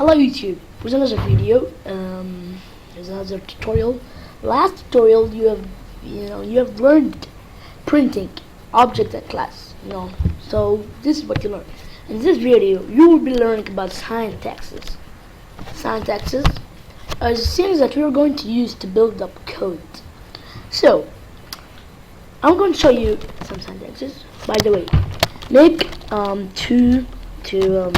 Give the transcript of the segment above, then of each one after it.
Hello YouTube, here's another video. Here's another tutorial. Last tutorial you have learned printing object and class. So this is what you learned. In this video you will be learning about syntaxes. Syntaxes are the things that we are going to use to build up code. So I'm going to show you some syntaxes. By the way, make two two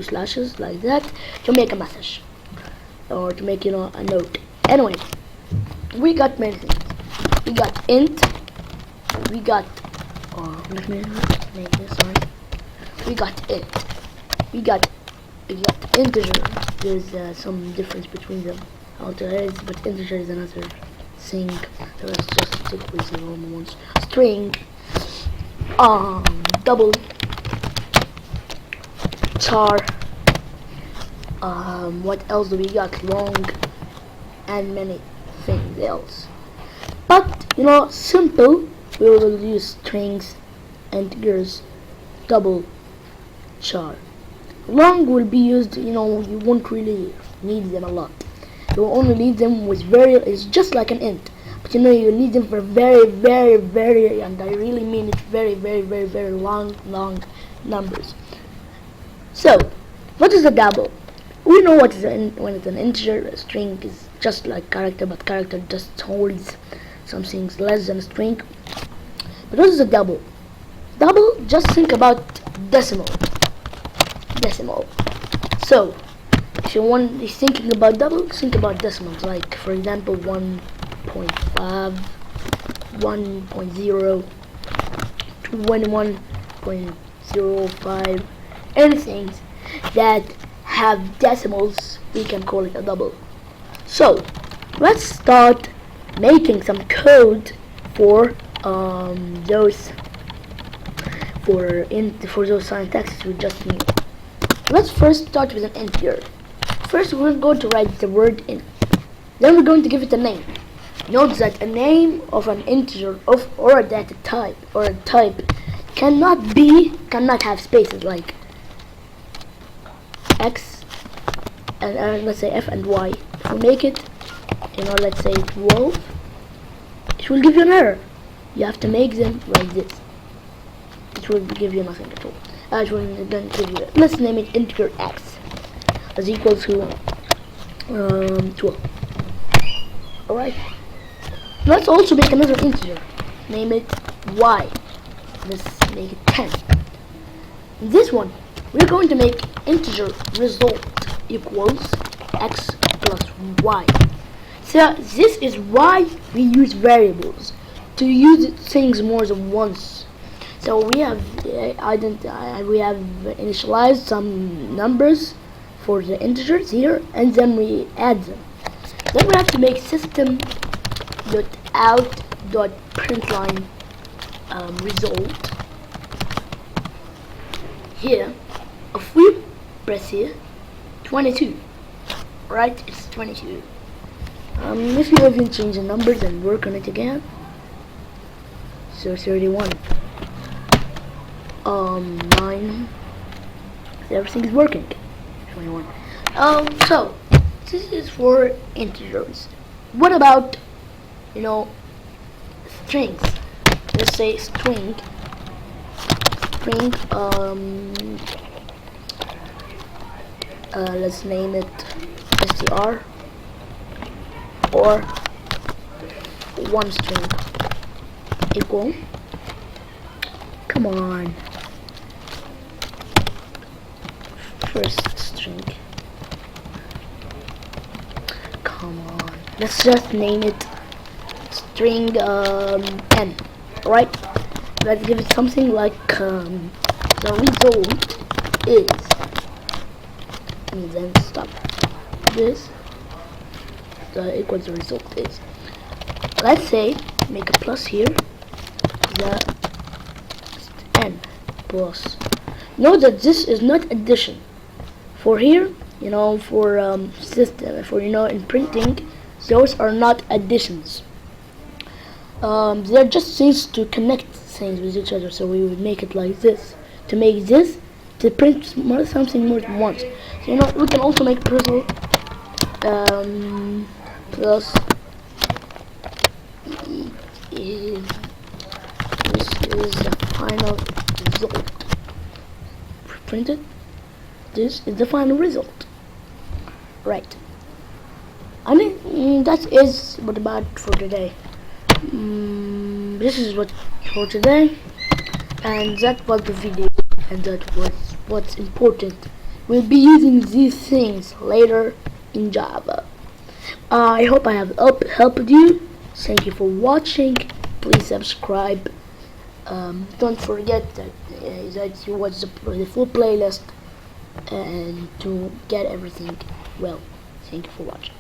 slashes like that to make a message or to make a note. Anyway, we got many things. We got int, we got let me make this one. We got int, we got integer. There's some difference between them, but integer is another thing. So let's just stick with the normal ones. String, double, char, what else do we got? Long, and many things else. But simple, we will use strings, integers, double, char. Long will be used, you won't really need them a lot. You will only need them with it's just like an int, but you need them for very, and I really mean it, very long numbers. So, what is a double? We know what is when it's an integer. A string is just like character, but character just holds some things less than a string. But what is a double? Double, just think about decimal. So, if you want is thinking about double, think about decimals. Like for example, 1.5, 1.0, 21.05. Anything that have decimals, we can call it a double. So let's start making some code for those syntaxes we just knew. Let's first start with an integer. First we're going to write the word int. Then we're going to give it a name. Note that a name of an integer or a data type or a type cannot have spaces like x and let's say f and y. If we make it, let's say 12, it will give you an error. You have to make them like this. It will give you nothing at all. Let's name it integer x as equal to 12. Alright. Let's also make another integer. Name it y. Let's make it 10. In this one, we're going to make integer result equals x plus y. So this is why we use variables, to use things more than once. So we have initialized some numbers for the integers here, and then we add them. Then we have to make system.out.println result. Here, if we press here, 22, right? It's 22. If you even change the numbers and work on it again, so 31, 9, everything is working. 21. So this is for integers. What about strings? Let's say string. Let's name it str or one string equal, come on, first string, come on, let's just name it string n. Right, let's give it something like the result is, and then stop this, equals the result is. Let's say make a plus here, the n plus. Note that this is not addition. For here, for system, for in printing, those are not additions. They're just things to connect things with each other. So we would make it like this. To make this to print something more than once. So we can also make puzzle plus is this is the final result. Printed. This is the final result. Right. I mean that is what about for today. This is what for today, and that was the video, and that was what's important. We'll be using these things later in Java. I hope I have helped you. Thank you for watching. Please subscribe. Don't forget that you watch the full playlist and to get everything well. Thank you for watching.